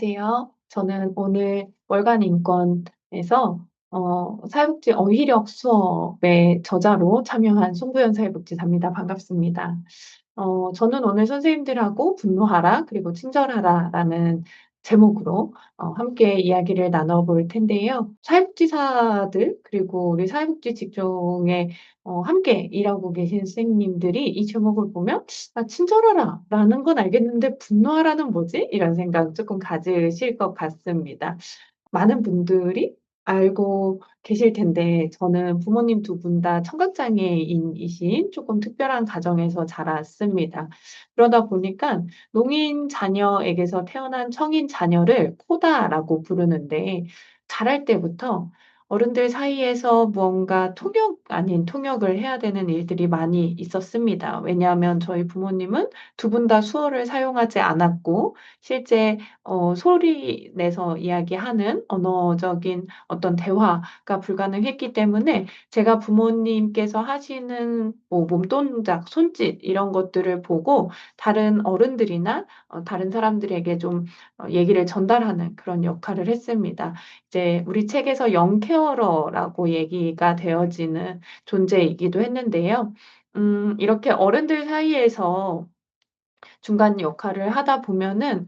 안녕하세요. 저는 오늘 월간 인권에서 사회복지 어휘력 수업의 저자로 참여한 송부연 사회복지사입니다. 반갑습니다. 저는 오늘 선생님들하고 분노하라 그리고 친절하라라는 제목으로 함께 이야기를 나눠볼 텐데요. 사회복지사들 그리고 우리 사회복지 직종에 함께 일하고 계신 선생님들이 이 제목을 보면 '아 친절하라.'라는 건 알겠는데 '분노하라.'는 뭐지?' 이런 생각 조금 가지실 것 같습니다. 많은 분들이 알고 계실 텐데 저는 부모님 두 분 다 청각장애인이신 조금 특별한 가정에서 자랐습니다. 그러다 보니까 농인 자녀에게서 태어난 청인 자녀를 코다라고 부르는데 자랄 때부터 어른들 사이에서 무언가 통역 아닌 통역을 해야 되는 일들이 많이 있었습니다. 왜냐하면 저희 부모님은 두 분 다 수어를 사용하지 않았고 실제 소리 내서 이야기하는 언어적인 어떤 대화가 불가능했기 때문에 제가 부모님께서 하시는 뭐 몸동작, 손짓 이런 것들을 보고 다른 어른들이나 다른 사람들에게 좀 얘기를 전달하는 그런 역할을 했습니다. 이제 우리 책에서 영케어러라고 얘기가 되어지는 존재이기도 했는데요. 이렇게 어른들 사이에서 중간 역할을 하다 보면은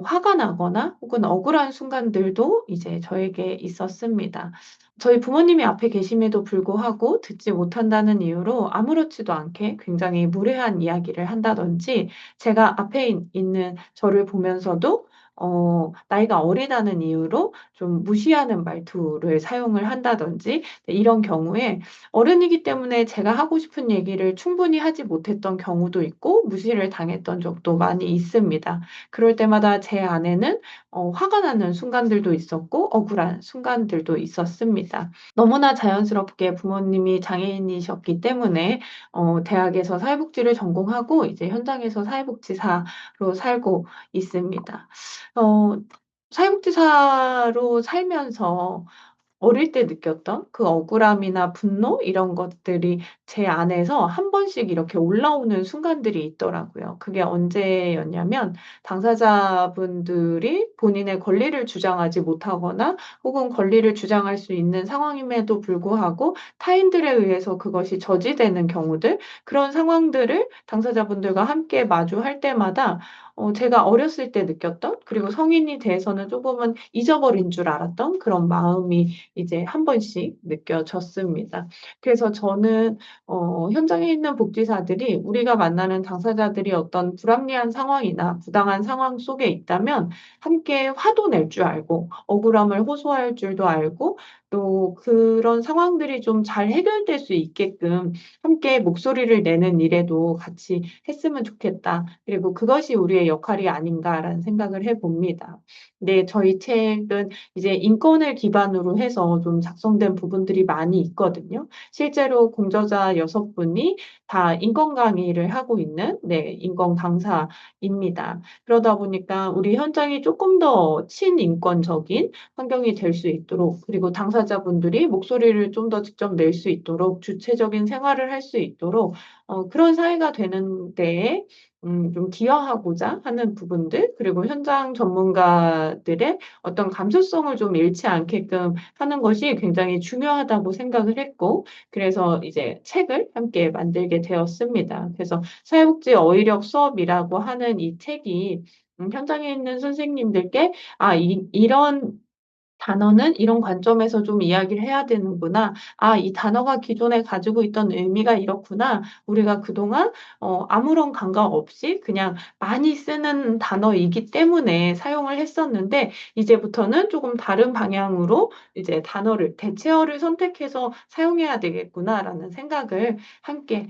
화가 나거나 혹은 억울한 순간들도 이제 저에게 있었습니다. 저희 부모님이 앞에 계심에도 불구하고 듣지 못한다는 이유로 아무렇지도 않게 굉장히 무례한 이야기를 한다든지 제가 앞에 있는 저를 보면서도 나이가 어리다는 이유로 좀 무시하는 말투를 사용을 한다든지 이런 경우에 어른이기 때문에 제가 하고 싶은 얘기를 충분히 하지 못했던 경우도 있고 무시를 당했던 적도 많이 있습니다. 그럴 때마다 제 안에는 화가 나는 순간들도 있었고 억울한 순간들도 있었습니다. 너무나 자연스럽게 부모님이 장애인이셨기 때문에 대학에서 사회복지를 전공하고 이제 현장에서 사회복지사로 살고 있습니다. 어 사회복지사로 살면서 어릴 때 느꼈던 그 억울함이나 분노 이런 것들이 제 안에서 한 번씩 이렇게 올라오는 순간들이 있더라고요. 그게 언제였냐면 당사자분들이 본인의 권리를 주장하지 못하거나 혹은 권리를 주장할 수 있는 상황임에도 불구하고 타인들에 의해서 그것이 저지되는 경우들 그런 상황들을 당사자분들과 함께 마주할 때마다 제가 어렸을 때 느꼈던 그리고 성인이 돼서는 조금은 잊어버린 줄 알았던 그런 마음이 이제 한 번씩 느껴졌습니다. 그래서 저는 현장에 있는 복지사들이 우리가 만나는 당사자들이 어떤 불합리한 상황이나 부당한 상황 속에 있다면 함께 화도 낼 줄 알고 억울함을 호소할 줄도 알고 또 그런 상황들이 좀 잘 해결될 수 있게끔 함께 목소리를 내는 일에도 같이 했으면 좋겠다. 그리고 '그것이 우리의 역할이 아닌가.'라는 생각을 해 봅니다. 네 저희 책은 이제 인권을 기반으로 해서 좀 작성된 부분들이 많이 있거든요. 실제로 공저자 6 분이 다 인권 강의를 하고 있는 인권 강사입니다. 그러다 보니까 우리 현장이 쪼끔 더 친인권적인 환경이 될 수 있도록 그리고 당사자분들이 목소리를 좀 더 직접 낼 수 있도록 주체적인 생활을 할 수 있도록 그런 사회가 되는 데에 좀 기여하고자 하는 부분들 그리고 현장 전문가들의 어떤 감수성을 좀 잃지 않게끔 하는 것이 굉장히 중요하다고 생각을 했고 그래서 이제 책을 함께 만들게 되었습니다. 그래서 사회복지 어휘력 수업이라고 하는 이 책이 현장에 있는 선생님들께 '아 이런 단어는 이런 관점에서 좀 이야기를 해야 되는구나. 아 이 단어가 기존에 가지고 있던 의미가 이렇구나. 우리가 그동안 아무런 감각 없이 그냥 많이 쓰는 단어이기 때문에 사용을 했었는데 이제부터는 조금 다른 방향으로 이제 단어를 대체어를 선택해서 사용해야 되겠구나.'라는 생각을 함께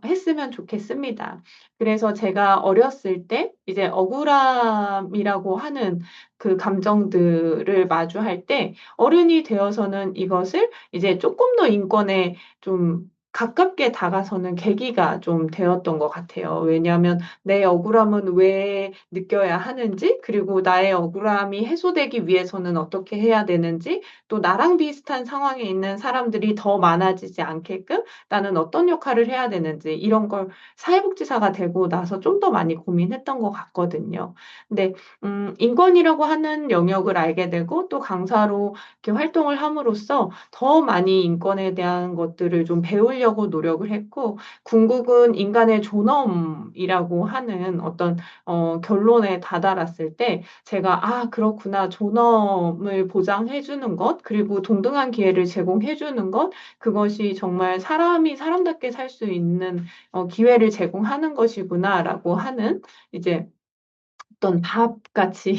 했으면 좋겠습니다. 그래서 제가 어렸을 때 이제 억울함이라고 하는 그 감정들을 마주할 때 어른이 되어서는 이것을 이제 쪼끔 더 인권에 좀 가깝게 다가서는 계기가 좀 되었던 것 같아요. 왜냐하면 내 억울함은 왜 느껴야 하는지, 그리고 나의 억울함이 해소되기 위해서는 어떻게 해야 되는지, 또 나랑 비슷한 상황에 있는 사람들이 더 많아지지 않게끔 나는 어떤 역할을 해야 되는지, 이런 걸 사회복지사가 되고 나서 좀 더 많이 고민했던 것 같거든요. 근데 인권이라고 하는 영역을 알게 되고 또 강사로 이렇게 활동을 함으로써 더 많이 인권에 대한 것들을 좀 배우려고 노력을 했고, 궁극은 인간의 존엄이라고 하는 어떤 결론에 다다랐을 때 제가 그렇구나. 존엄을 보장해 주는 것, 그리고 동등한 기회를 제공해 주는 것, 그것이 정말 사람이 사람답게 살 수 있는 기회를 제공하는 것이구나라고 하는 이제 어떤 답같이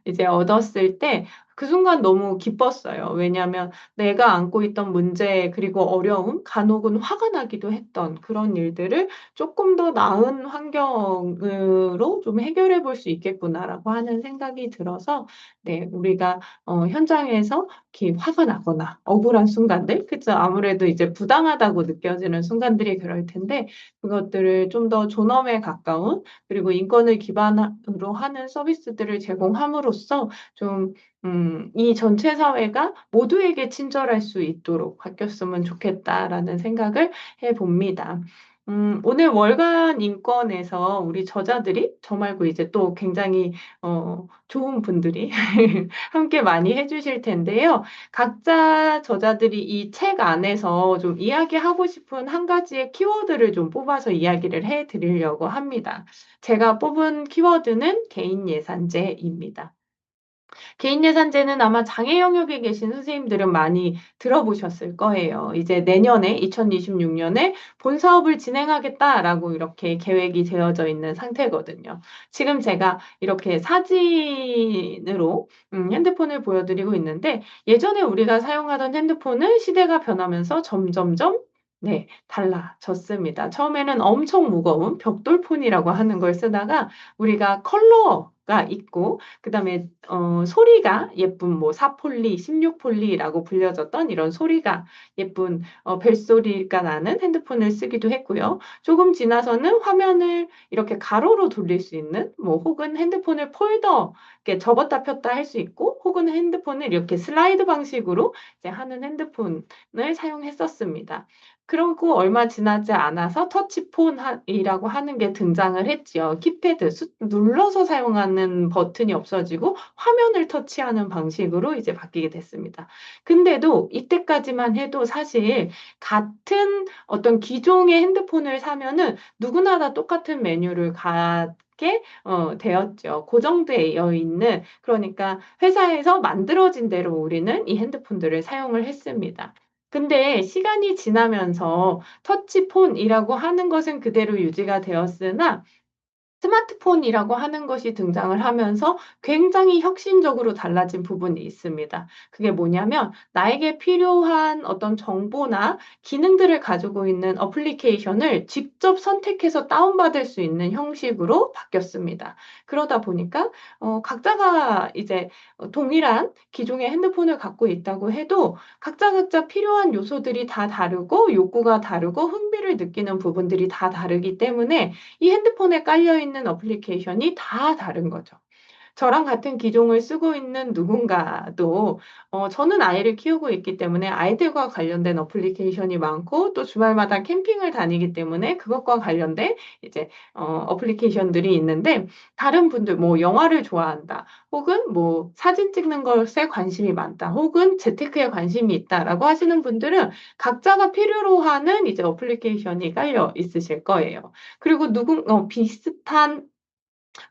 이제 얻었을 때 그 순간 너무 기뻤어요. 왜냐하면 내가 안고 있던 문제, 그리고 어려움, 간혹은 화가 나기도 했던 그런 일들을 조금 더 나은 환경으로 좀 해결해 볼 수 있겠구나라고 하는 생각이 들어서, 네, 우리가 현장에서 이렇게 화가 나거나 억울한 순간들, 그죠? 아무래도 이제 부당하다고 느껴지는 순간들이 그럴 텐데, 그것들을 좀 더 존엄에 가까운, 그리고 인권을 기반으로 하는 서비스들을 제공함으로써 좀, 이 전체 사회가 모두에게 친절할 수 있도록 바뀌었으면 좋겠다라는 생각을 해봅니다. 오늘 월간 인권에서 우리 저자들이, 저 말고 이제 또 굉장히 좋은 분들이 함께 많이 해주실 텐데요. 각자 저자들이 이 책 안에서 좀 이야기하고 싶은 한 가지의 키워드를 좀 뽑아서 이야기를 해 드리려고 합니다. 제가 뽑은 키워드는 개인 예산제입니다. 개인 예산제는 아마 장애 영역에 계신 선생님들은 많이 들어보셨을 거예요. 이제 내년에 2026년에 본 사업을 진행하겠다라고 이렇게 계획이 되어져 있는 상태거든요. 지금 제가 이렇게 사진으로 핸드폰을 보여드리고 있는데, 예전에 우리가 사용하던 핸드폰은 시대가 변하면서 점점점, 네, 달라졌습니다. 처음에는 엄청 무거운 벽돌폰이라고 하는 걸 쓰다가 우리가 컬러가 있고, 그다음에 소리가 예쁜 뭐 4폴리, 16폴리라고 불려졌던 이런 소리가 예쁜 벨소리가 나는 핸드폰을 쓰기도 했고요. 조금 지나서는 화면을 이렇게 가로로 돌릴 수 있는, 뭐 혹은 핸드폰을 폴더 이렇게 접었다 폈다 할 수 있고, 혹은 핸드폰을 이렇게 슬라이드 방식으로 이제 하는 핸드폰을 사용했었습니다. 그리고 얼마 지나지 않아서 터치폰이라고 하는 게 등장을 했지요. 키패드, 눌러서 사용하는 버튼이 없어지고 화면을 터치하는 방식으로 이제 바뀌게 됐습니다. 근데도 이때까지만 해도 사실 같은 어떤 기종의 핸드폰을 사면은 누구나 다 똑같은 메뉴를 갖게 되었죠. 고정되어 있는, 그러니까 회사에서 만들어진 대로 우리는 이 핸드폰들을 사용을 했습니다. 근데 시간이 지나면서 터치폰이라고 하는 것은 그대로 유지가 되었으나 스마트폰이라고 하는 것이 등장을 하면서 굉장히 혁신적으로 달라진 부분이 있습니다. 그게 뭐냐면 나에게 필요한 어떤 정보나 기능들을 가지고 있는 어플리케이션을 직접 선택해서 다운받을 수 있는 형식으로 바뀌었습니다. 그러다 보니까 각자가 이제 동일한 기종의 핸드폰을 갖고 있다고 해도 각자 필요한 요소들이 다 다르고 욕구가 다르고 흥미를 느끼는 부분들이 다 다르기 때문에 이 핸드폰에 깔려 있는 어플리케이션이 다 다른 거죠. 저랑 같은 기종을 쓰고 있는 누군가도 저는 아이를 키우고 있기 때문에 아이들과 관련된 어플리케이션이 많고, 또 주말마다 캠핑을 다니기 때문에 그것과 관련된 이제 어플리케이션들이 있는데, 다른 분들 뭐 영화를 좋아한다, 혹은 뭐 사진 찍는 것에 관심이 많다, 혹은 재테크에 관심이 있다라고 하시는 분들은 각자가 필요로 하는 이제 어플리케이션이 깔려 있으실 거예요. 그리고 비슷한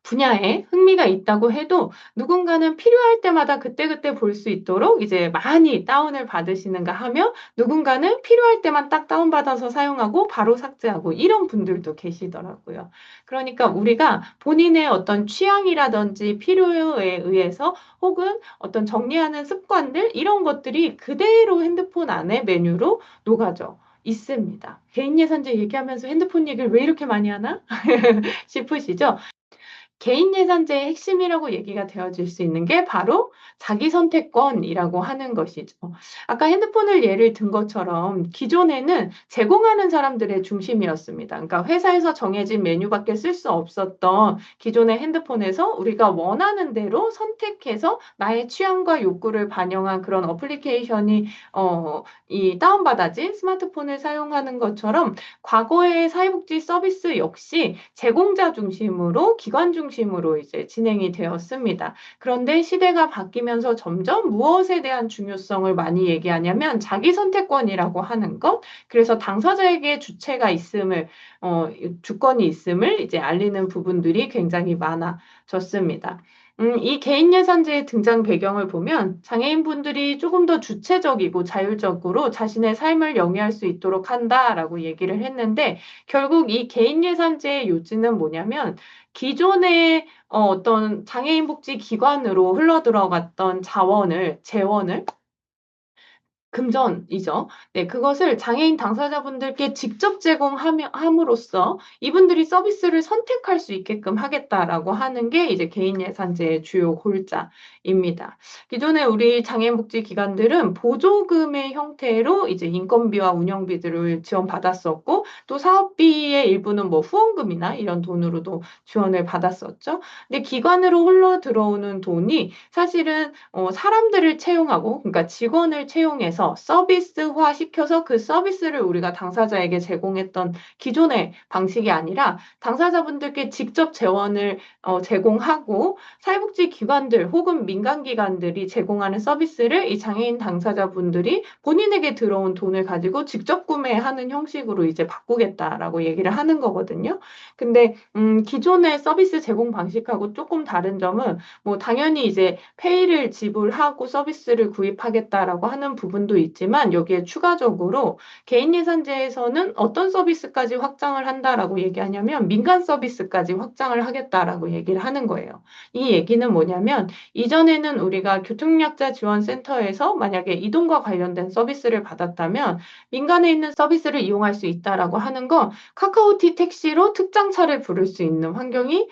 분야에 흥미가 있다고 해도 누군가는 필요할 때마다 그때그때 볼 수 있도록 이제 많이 다운을 받으시는가 하며, 누군가는 필요할 때만 딱 다운받아서 사용하고 바로 삭제하고, 이런 분들도 계시더라고요. 그러니까 우리가 본인의 어떤 취향이라든지 필요에 의해서, 혹은 어떤 정리하는 습관들, 이런 것들이 그대로 핸드폰 안에 메뉴로 녹아져 있습니다. 개인 예산제 얘기하면서 핸드폰 얘기를 왜 이렇게 많이 하나 싶으시죠? 개인 예산제의 핵심이라고 얘기가 되어질 수 있는 게 바로 자기 선택권이라고 하는 것이죠. 아까 핸드폰을 예를 든 것처럼 기존에는 제공하는 사람들의 중심이었습니다. 그러니까 회사에서 정해진 메뉴밖에 쓸 수 없었던 기존의 핸드폰에서 우리가 원하는 대로 선택해서 나의 취향과 욕구를 반영한 그런 어플리케이션이 이 다운받아진 스마트폰을 사용하는 것처럼 과거의 사회복지 서비스 역시 제공자 중심으로 기관 중심으로 이제 진행이 되었습니다. 그런데 시대가 바뀌면서 점점 무엇에 대한 중요성을 많이 얘기하냐면 자기 선택권이라고 하는 것. 그래서 당사자에게 주체가 있음을 주권이 있음을 이제 알리는 부분들이 굉장히 많아졌습니다. 이 개인 예산제의 등장 배경을 보면 장애인분들이 조금 더 주체적이고 자율적으로 자신의 삶을 영위할 수 있도록 한다라고 얘기를 했는데 결국 이 개인 예산제의 요지는 뭐냐면 기존의 어떤 장애인 복지 기관으로 흘러들어갔던 재원을 금전이죠. 네, 그것을 장애인 당사자분들께 직접 제공함으로써 이분들이 서비스를 선택할 수 있게끔 하겠다라고 하는 게 이제 개인 예산제의 주요 골자입니다. 기존에 우리 장애인 복지 기관들은 보조금의 형태로 이제 인건비와 운영비들을 지원받았었고 또 사업비의 일부는 뭐 후원금이나 이런 돈으로도 지원을 받았었죠. 근데 기관으로 흘러 들어오는 돈이 사실은 사람들을 채용하고, 그러니까 직원을 채용해서 서비스화 시켜서 그 서비스를 우리가 당사자에게 제공했던 기존의 방식이 아니라 당사자분들께 직접 재원을 제공하고 사회복지 기관들 혹은 민간 기관들이 제공하는 서비스를 이 장애인 당사자분들이 본인에게 들어온 돈을 가지고 직접 구매하는 형식으로 이제 바꾸겠다라고 얘기를 하는 거거든요. 근데 기존의 서비스 제공 방식하고 조금 다른 점은 뭐 당연히 이제 페이를 지불하고 서비스를 구입하겠다라고 하는 부분도 있지만 여기에 추가적으로 개인 예산제에서는 어떤 서비스까지 확장을 한다라고 얘기하냐면 민간 서비스까지 확장을 하겠다라고 얘기를 하는 거예요. 이 얘기는 뭐냐면 이전에는 우리가 교통약자 지원센터에서 만약에 이동과 관련된 서비스를 받았다면 민간에 있는 서비스를 이용할 수 있다라고 하는 건 카카오티 택시로 특장 차를 부를 수 있는 환경이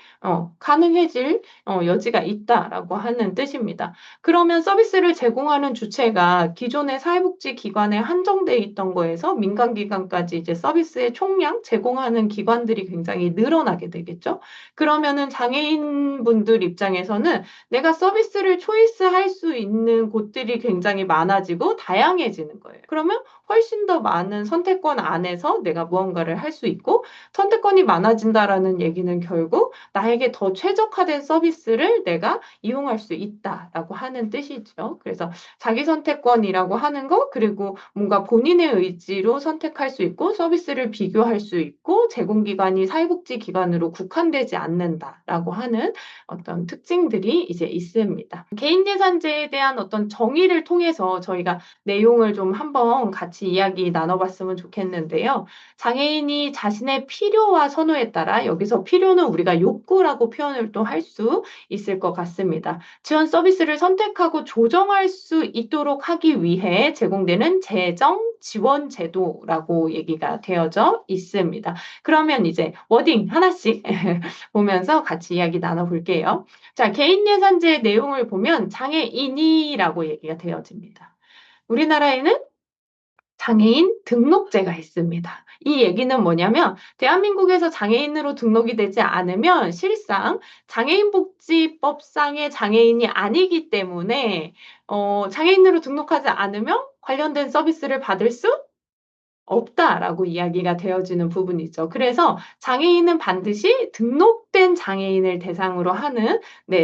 가능해질 여지가 있다라고 하는 뜻입니다. 그러면 서비스를 제공하는 주체가 기존의 사회복지 기관에 한정돼 있던 거에서 민간 기관까지 이제 서비스의 총량 제공하는 기관들이 굉장히 늘어나게 되겠죠. 그러면은 장애인분들 입장에서는 내가 서비스를 초이스할 수 있는 곳들이 굉장히 많아지고 다양해지는 거예요. 그러면 훨씬 더 많은 선택권 안에서 내가 무언가를 할 수 있고 선택권이 많아진다라는 얘기는 결국 나에게 더 최적화된 서비스를 내가 이용할 수 있다라고 하는 뜻이죠. 그래서 자기 선택권이라고 하는 거, 그리고 뭔가 본인의 의지로 선택할 수 있고 서비스를 비교할 수 있고 제공기관이 사회복지 기관으로 국한되지 않는다라고 하는 어떤 특징들이 이제 있습니다. 개인 예산제에 대한 어떤 정의를 통해서 저희가 내용을 좀 한번 같이 이야기 나눠봤으면 좋겠는데요. 장애인이 자신의 필요와 선호에 따라 여기서 필요는 우리가 욕구라고 표현을 또 할 수 있을 것 같습니다. 지원 서비스를 선택하고 조정할 수 있도록 하기 위해 제공되는 재정 지원 제도라고 얘기가 되어져 있습니다. 그러면 이제 워딩 하나씩 보면서 같이 이야기 나눠볼게요. 자, 개인 예산제 내용을 보면 장애인이라고 얘기가 되어집니다. 우리나라에는 장애인 등록제가 있습니다. 이 얘기는 뭐냐면 대한민국에서 장애인으로 등록이 되지 않으면 실상 장애인복지법상의 장애인이 아니기 때문에 장애인으로 등록하지 않으면 관련된 서비스를 받을 수 없다라고 이야기가 되어지는 부분이죠. 그래서 장애인은 반드시 등록된 장애인을 대상으로 하는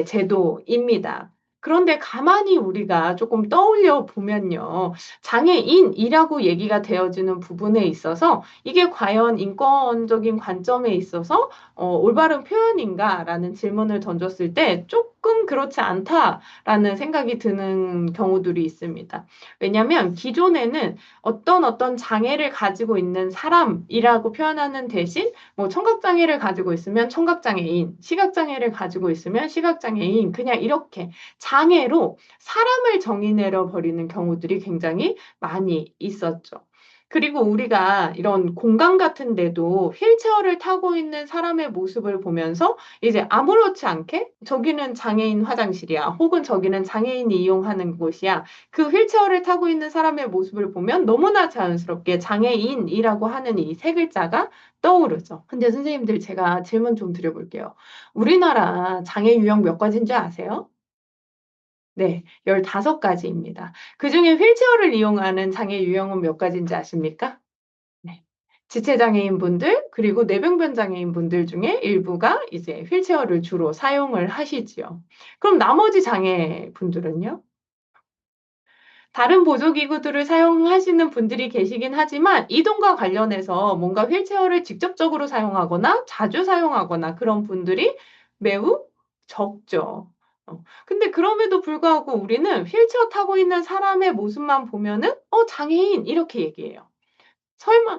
제도입니다. 그런데 가만히 우리가 조금 떠올려 보면요. 장애인이라고 얘기가 되어지는 부분에 있어서 이게 과연 인권적인 관점에 있어서 올바른 표현인가라는 질문을 던졌을 때 조금 그렇지 않다라는 생각이 드는 경우들이 있습니다. 왜냐하면 기존에는 어떤 장애를 가지고 있는 사람이라고 표현하는 대신 뭐 청각장애를 가지고 있으면 청각장애인, 시각장애를 가지고 있으면 시각장애인, 그냥 이렇게 장애로 사람을 정의 내려 버리는 경우들이 굉장히 많이 있었죠. 그리고 우리가 이런 공간 같은 데도 휠체어를 타고 있는 사람의 모습을 보면서 이제 아무렇지 않게 저기는 장애인 화장실이야. 혹은 저기는 장애인이 이용하는 곳이야. 그 휠체어를 타고 있는 사람의 모습을 보면 너무나 자연스럽게 장애인이라고 하는 이 세 글자가 떠오르죠. 근데 선생님들 제가 질문 좀 드려볼게요. 우리나라 장애 유형 몇 가지인 줄 아세요? 네, 15가지입니다. 그중에 휠체어를 이용하는 장애 유형은 몇 가지인지 아십니까? 네. 지체장애인 분들, 그리고 뇌병변 장애인 분들 중에 일부가 이제 휠체어를 주로 사용을 하시지요. 그럼 나머지 장애 분들은요? 다른 보조기구들을 사용하시는 분들이 계시긴 하지만 이동과 관련해서 뭔가 휠체어를 직접적으로 사용하거나 자주 사용하거나 그런 분들이 매우 적죠. 근데 그럼에도 불구하고 우리는 휠체어 타고 있는 사람의 모습만 보면은 장애인 이렇게 얘기해요.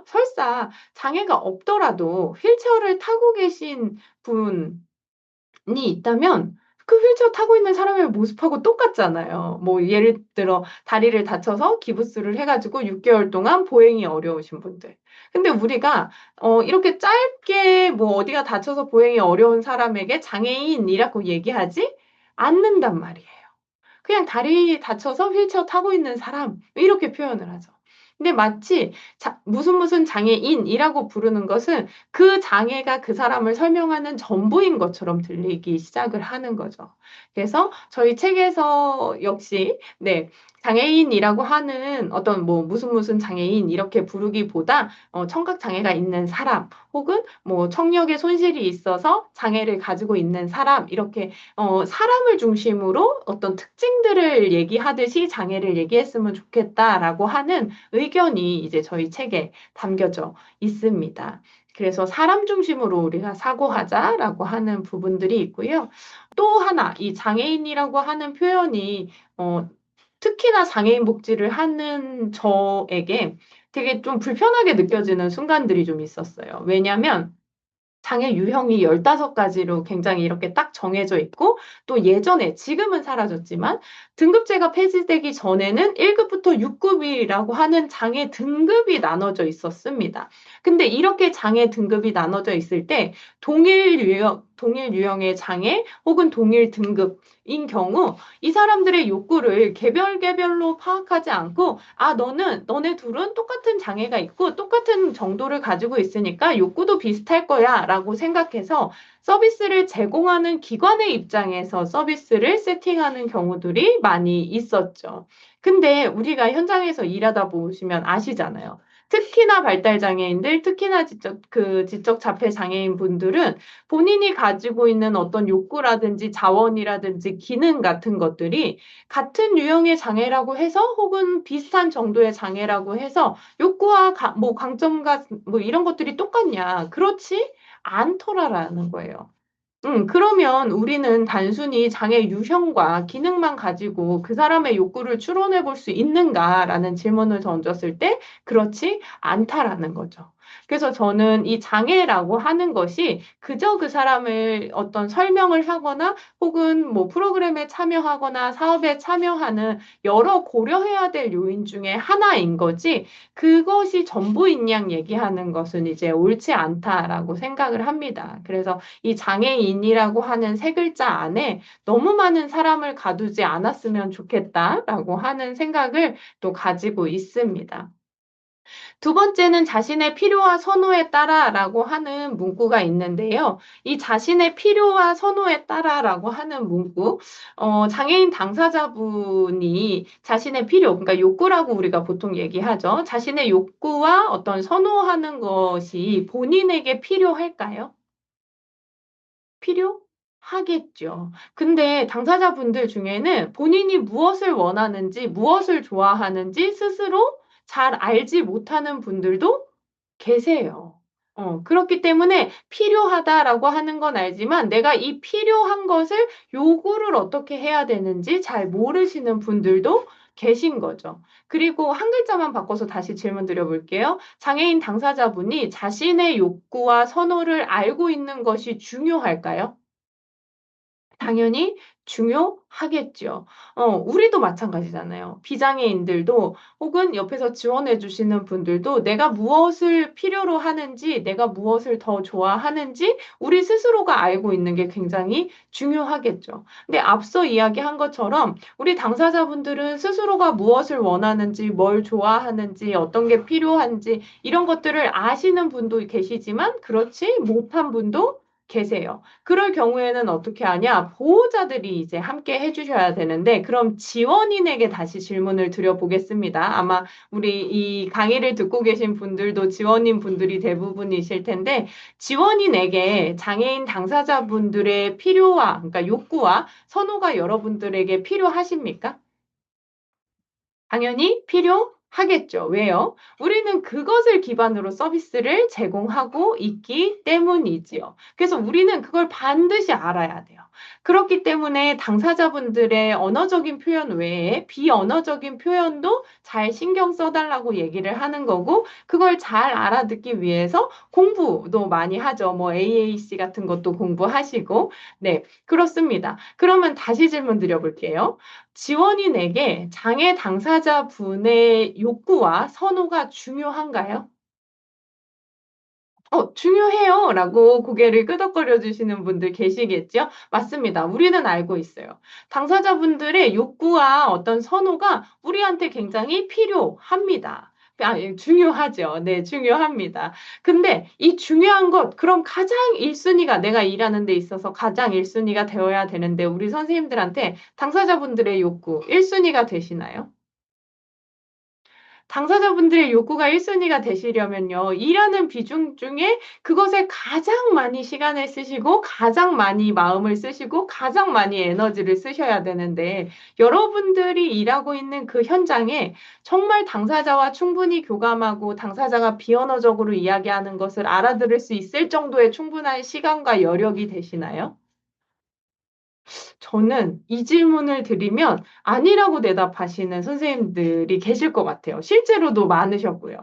설사 장애가 없더라도 휠체어를 타고 계신 분이 있다면 그 휠체어 타고 있는 사람의 모습하고 똑같잖아요. 뭐 예를 들어 다리를 다쳐서 기부스를 해 가지고 6개월 동안 보행이 어려우신 분들. 근데 우리가 이렇게 짧게 뭐 어디가 다쳐서 보행이 어려운 사람에게 장애인이라고 얘기하지 않는단 말이에요. 그냥 다리 다쳐서 휠체어 타고 있는 사람 이렇게 표현을 하죠. 근데 마치 무슨 무슨 장애인이라고 부르는 것은 그 장애가 그 사람을 설명하는 전부인 것처럼 들리기 시작을 하는 거죠. 그래서 저희 책에서 역시 네, 장애인이라고 하는 어떤 뭐 무슨 무슨 장애인 이렇게 부르기보다 청각 장애가 있는 사람 혹은 뭐 청력에 손실이 있어서 장애를 가지고 있는 사람 이렇게 사람을 중심으로 어떤 특징들을 얘기하듯이 장애를 얘기했으면 좋겠다라고 하는 의견이 이제 저희 책에 담겨져 있습니다. 그래서 사람 중심으로 우리가 사고하자라고 하는 부분들이 있고요. 또 하나, 이 장애인이라고 하는 표현이, 특히나 장애인 복지를 하는 저에게 되게 좀 불편하게 느껴지는 순간들이 좀 있었어요. 왜냐하면 장애 유형이 15가지로 굉장히 이렇게 딱 정해져 있고 또 예전에 지금은 사라졌지만 등급제가 폐지되기 전에는 1급부터 6급이라고 하는 장애 등급이 나눠져 있었습니다. 근데 이렇게 장애 등급이 나눠져 있을 때 동일 유형의 장애 혹은 동일 등급인 경우 이 사람들의 욕구를 개별로 파악하지 않고 너네 둘은 똑같은 장애가 있고 똑같은 정도를 가지고 있으니까 욕구도 비슷할 거야 라고 생각해서 서비스를 제공하는 기관의 입장에서 서비스를 세팅하는 경우들이 많이 있었죠. 근데 우리가 현장에서 일하다 보시면 아시잖아요. 특히나 발달장애인들, 특히나 지적 자폐 장애인 분들은 본인이 가지고 있는 어떤 욕구라든지 자원이라든지 기능 같은 것들이 같은 유형의 장애라고 해서 혹은 비슷한 정도의 장애라고 해서 욕구와 뭐 강점과 뭐 이런 것들이 똑같냐? 그렇지 않더라라는 거예요. 그러면 우리는 단순히 장애 유형과 기능만 가지고 그 사람의 욕구를 추론해 볼 수 있는가라는 질문을 던졌을 때 그렇지 않다라는 거죠. 그래서 저는 이 장애라고 하는 것이 그저 그 사람을 어떤 설명을 하거나 혹은 뭐 프로그램에 참여하거나 사업에 참여하는 여러 고려해야 될 요인 중에 하나인 거지 그것이 전부인 양 얘기하는 것은 이제 옳지 않다라고 생각을 합니다. 그래서 이 장애인이라고 하는 세 글자 안에 너무 많은 사람을 가두지 않았으면 좋겠다라고 하는 생각을 또 가지고 있습니다. 두 번째는 자신의 필요와 선호에 따라라고 하는 문구가 있는데요. 이 자신의 필요와 선호에 따라라고 하는 문구, 장애인 당사자분이 자신의 필요, 그러니까 욕구라고 우리가 보통 얘기하죠. 자신의 욕구와 어떤 선호하는 것이 본인에게 필요할까요? 필요하겠죠. 근데 당사자분들 중에는 본인이 무엇을 원하는지, 무엇을 좋아하는지 스스로 잘 알지 못하는 분들도 계세요. 그렇기 때문에 필요하다라고 하는 건 알지만 내가 이 필요한 것을 요구를 어떻게 해야 되는지 잘 모르시는 분들도 계신 거죠. 그리고 한 글자만 바꿔서 다시 질문 드려볼게요. 장애인 당사자분이 자신의 욕구와 선호를 알고 있는 것이 중요할까요? 당연히 중요하겠죠. 우리도 마찬가지잖아요. 비장애인들도 혹은 옆에서 지원해 주시는 분들도 내가 무엇을 필요로 하는지, 내가 무엇을 더 좋아하는지 우리 스스로가 알고 있는 게 굉장히 중요하겠죠. 근데 앞서 이야기한 것처럼 우리 당사자분들은 스스로가 무엇을 원하는지, 뭘 좋아하는지, 어떤 게 필요한지 이런 것들을 아시는 분도 계시지만 그렇지 못한 분도 계세요. 그럴 경우에는 어떻게 하냐? 보호자들이 이제 함께 해주셔야 되는데, 그럼 지원인에게 다시 질문을 드려보겠습니다. 아마 우리 이 강의를 듣고 계신 분들도 지원인 분들이 대부분이실 텐데, 지원인에게 장애인 당사자분들의 필요와, 그러니까 욕구와 선호가 여러분들에게 필요하십니까? 당연히 필요하겠죠. 왜요? 우리는 그것을 기반으로 서비스를 제공하고 있기 때문이지요. 그래서 우리는 그걸 반드시 알아야 돼요. 그렇기 때문에 당사자분들의 언어적인 표현 외에 비언어적인 표현도 잘 신경 써달라고 얘기를 하는 거고, 그걸 잘 알아듣기 위해서 공부도 많이 하죠. 뭐 AAC 같은 것도 공부하시고, 네, 그렇습니다. 그러면 다시 질문 드려볼게요. 지원인에게 장애 당사자분의 욕구와 선호가 중요한가요? 중요해요. 라고 고개를 끄덕거려 주시는 분들 계시겠죠? 맞습니다. 우리는 알고 있어요. 당사자분들의 욕구와 어떤 선호가 우리한테 굉장히 필요합니다. 예, 중요하죠. 네, 중요합니다. 근데 이 중요한 것, 그럼 가장 1순위가 내가 일하는 데 있어서 가장 1순위가 되어야 되는데 우리 선생님들한테 당사자분들의 욕구 1순위가 되시나요? 당사자분들의 욕구가 1순위가 되시려면요, 일하는 비중 중에 그것에 가장 많이 시간을 쓰시고, 가장 많이 마음을 쓰시고, 가장 많이 에너지를 쓰셔야 되는데, 여러분들이 일하고 있는 그 현장에 정말 당사자와 충분히 교감하고, 당사자가 비언어적으로 이야기하는 것을 알아들을 수 있을 정도의 충분한 시간과 여력이 되시나요? 저는 이 질문을 드리면 아니라고 대답하시는 선생님들이 계실 것 같아요. 실제로도 많으셨고요.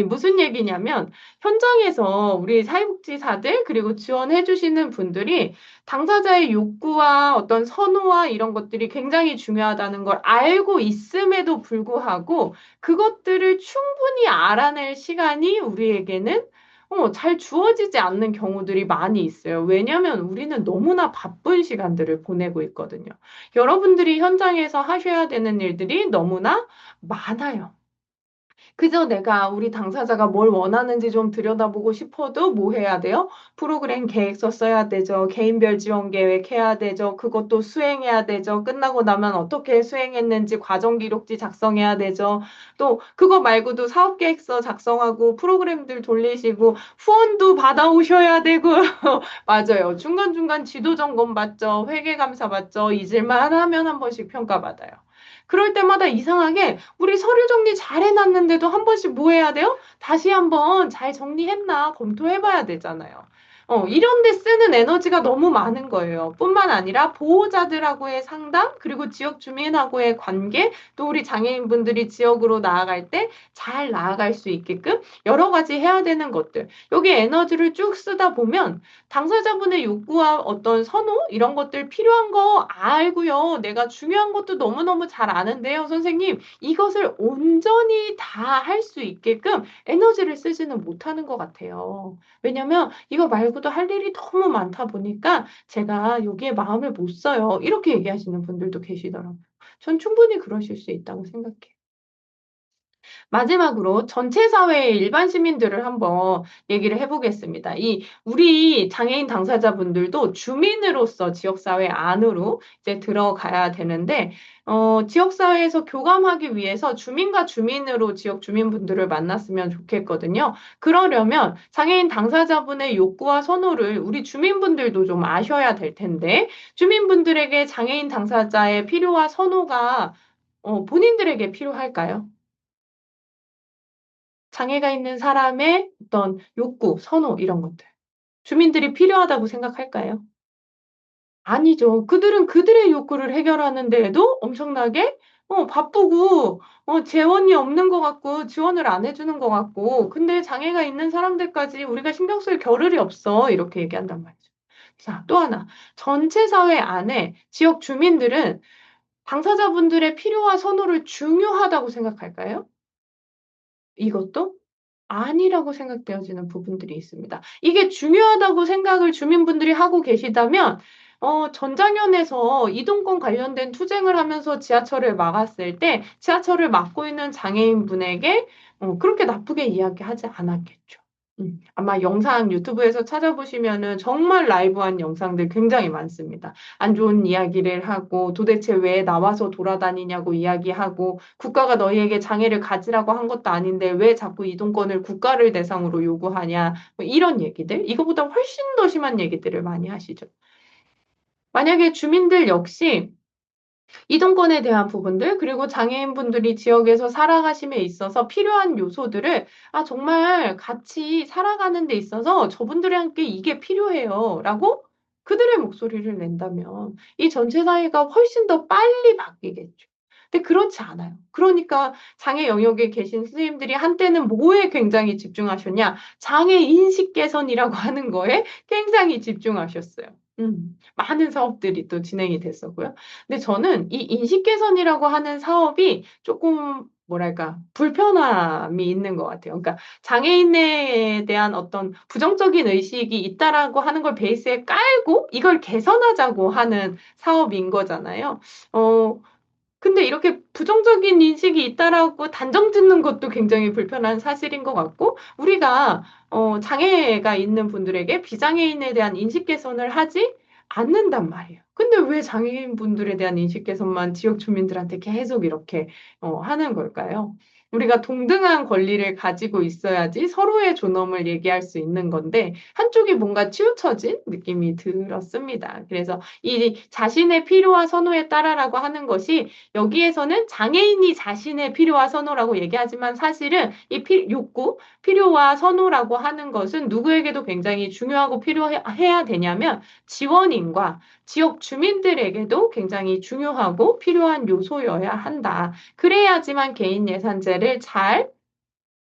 무슨 얘기냐면 현장에서 우리 사회복지사들 그리고 지원해 주시는 분들이 당사자의 욕구와 어떤 선호와 이런 것들이 굉장히 중요하다는 걸 알고 있음에도 불구하고 그것들을 충분히 알아낼 시간이 우리에게는 잘 주어지지 않는 경우들이 많이 있어요. 왜냐하면 우리는 너무나 바쁜 시간들을 보내고 있거든요. 여러분들이 현장에서 하셔야 되는 일들이 너무나 많아요. 그저 내가 우리 당사자가 뭘 원하는지 좀 들여다보고 싶어도 뭐 해야 돼요? 프로그램 계획서 써야 되죠. 개인별 지원 계획 해야 되죠. 그것도 수행해야 되죠. 끝나고 나면 어떻게 수행했는지 과정 기록지 작성해야 되죠. 또 그거 말고도 사업 계획서 작성하고 프로그램들 돌리시고 후원도 받아오셔야 되고 맞아요. 중간중간 지도 점검 받죠. 회계 감사 받죠. 잊을만 하면 한 번씩 평가받아요. 그럴 때마다 이상하게 우리 서류 정리 잘 해놨는데도 한 번씩 뭐 해야 돼요? 다시 한번 잘 정리했나 검토해봐야 되잖아요. 이런 데 쓰는 에너지가 너무 많은 거예요. 뿐만 아니라 보호자들하고의 상담, 그리고 지역 주민하고의 관계, 또 우리 장애인분들이 지역으로 나아갈 때 잘 나아갈 수 있게끔 여러 가지 해야 되는 것들. 여기 에너지를 쭉 쓰다 보면 당사자분의 욕구와 어떤 선호 이런 것들 필요한 거 알고요. 내가 중요한 것도 너무너무 잘 아는데요, 선생님. 이것을 온전히 다 할 수 있게끔 에너지를 쓰지는 못하는 것 같아요. 왜냐면 이거 말고도 할 일이 너무 많다 보니까 제가 여기에 마음을 못 써요. 이렇게 얘기하시는 분들도 계시더라고요. 전 충분히 그러실 수 있다고 생각해요. 마지막으로 전체 사회의 일반 시민들을 한번 얘기를 해보겠습니다. 우리 장애인 당사자분들도 주민으로서 지역사회 안으로 이제 들어가야 되는데, 지역사회에서 교감하기 위해서 주민과 주민으로 지역 주민분들을 만났으면 좋겠거든요. 그러려면 장애인 당사자분의 욕구와 선호를 우리 주민분들도 좀 아셔야 될 텐데, 주민분들에게 장애인 당사자의 필요와 선호가 본인들에게 필요할까요? 장애가 있는 사람의 어떤 욕구, 선호 이런 것들. 주민들이 필요하다고 생각할까요? 아니죠. 그들은 그들의 욕구를 해결하는 데에도 엄청나게 바쁘고 재원이 없는 것 같고 지원을 안 해주는 것 같고 근데 장애가 있는 사람들까지 우리가 신경 쓸 겨를이 없어. 이렇게 얘기한단 말이죠. 자, 또 하나. 전체 사회 안에 지역 주민들은 당사자분들의 필요와 선호를 중요하다고 생각할까요? 이것도 아니라고 생각되어지는 부분들이 있습니다. 이게 중요하다고 생각을 주민분들이 하고 계시다면, 전장현에서 이동권 관련된 투쟁을 하면서 지하철을 막았을 때, 지하철을 막고 있는 장애인분에게 그렇게 나쁘게 이야기하지 않았겠죠. 아마 영상 유튜브에서 찾아보시면은 정말 라이브한 영상들 굉장히 많습니다. 안 좋은 이야기를 하고 도대체 왜 나와서 돌아다니냐고 이야기하고 국가가 너희에게 장애를 가지라고 한 것도 아닌데 왜 자꾸 이동권을 국가를 대상으로 요구하냐 뭐 이런 얘기들 이거보다 훨씬 더 심한 얘기들을 많이 하시죠. 만약에 주민들 역시 이동권에 대한 부분들, 그리고 장애인분들이 지역에서 살아가심에 있어서 필요한 요소들을, 정말 같이 살아가는 데 있어서 저분들에게 이게 필요해요. 라고 그들의 목소리를 낸다면 이 전체 사회가 훨씬 더 빨리 바뀌겠죠. 근데 그렇지 않아요. 그러니까 장애 영역에 계신 선생님들이 한때는 뭐에 굉장히 집중하셨냐? 장애 인식 개선이라고 하는 거에 굉장히 집중하셨어요. 많은 사업들이 또 진행이 됐었고요. 근데 저는 이 인식 개선이라고 하는 사업이 조금 뭐랄까 불편함이 있는 것 같아요. 그러니까 장애인에 대한 어떤 부정적인 의식이 있다라고 하는 걸 베이스에 깔고 이걸 개선하자고 하는 사업인 거잖아요. 어, 근데 이렇게 부정적인 인식이 있다라고 단정 짓는 것도 굉장히 불편한 사실인 것 같고, 우리가, 장애가 있는 분들에게 비장애인에 대한 인식 개선을 하지 않는단 말이에요. 근데 왜 장애인 분들에 대한 인식 개선만 지역 주민들한테 계속 이렇게, 하는 걸까요? 우리가 동등한 권리를 가지고 있어야지 서로의 존엄을 얘기할 수 있는 건데, 한쪽이 뭔가 치우쳐진 느낌이 들었습니다. 그래서 이 자신의 필요와 선호에 따라라고 하는 것이 여기에서는 장애인이 자신의 필요와 선호라고 얘기하지만 사실은 이 욕구, 필요와 선호라고 하는 것은 누구에게도 굉장히 중요하고 필요해야 되냐면 지원인과 지역 주민들에게도 굉장히 중요하고 필요한 요소여야 한다. 그래야지만 개인 예산제를 잘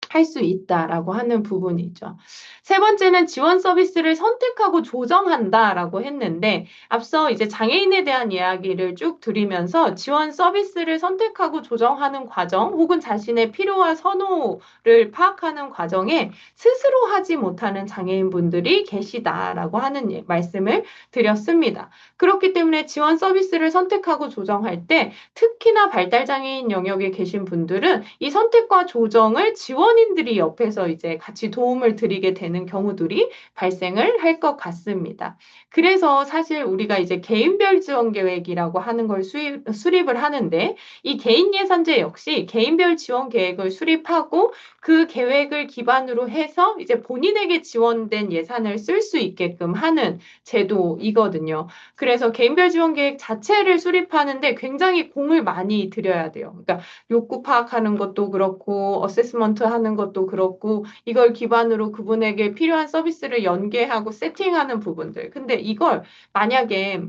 할 수 있다라고 하는 부분이죠. 세 번째는 지원 서비스를 선택하고 조정한다라고 했는데 앞서 이제 장애인에 대한 이야기를 쭉 드리면서 지원 서비스를 선택하고 조정하는 과정 혹은 자신의 필요와 선호를 파악하는 과정에 스스로 하지 못하는 장애인분들이 계시다라고 하는 말씀을 드렸습니다. 그렇기 때문에 지원 서비스를 선택하고 조정할 때 특히나 발달장애인 영역에 계신 분들은 이 선택과 조정을 지원인들이 옆에서 이제 같이 도움을 드리게 되는 경우들이 발생을 할 것 같습니다. 그래서 사실 우리가 이제 개인별 지원 계획이라고 하는 걸 수립을 하는데 이 개인 예산제 역시 개인별 지원 계획을 수립하고 그 계획을 기반으로 해서 이제 본인에게 지원된 예산을 쓸 수 있게끔 하는 제도이거든요. 그래서 개인별 지원 계획 자체를 수립하는데 굉장히 공을 많이 들여야 돼요. 그러니까 욕구 파악하는 것도 그렇고, 어세스먼트 하는 것도 그렇고, 이걸 기반으로 그분에게 필요한 서비스를 연계하고 세팅하는 부분들. 근데 이걸 만약에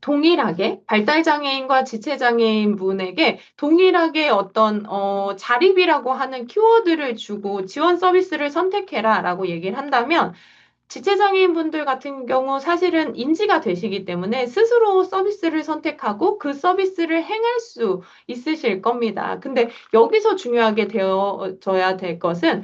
동일하게 발달장애인과 지체장애인 분에게 동일하게 어떤 자립이라고 하는 키워드를 주고 지원 서비스를 선택해라라고 얘기를 한다면 지체장애인 분들 같은 경우 사실은 인지가 되시기 때문에 스스로 서비스를 선택하고 그 서비스를 행할 수 있으실 겁니다. 근데 여기서 중요하게 되어져야 될 것은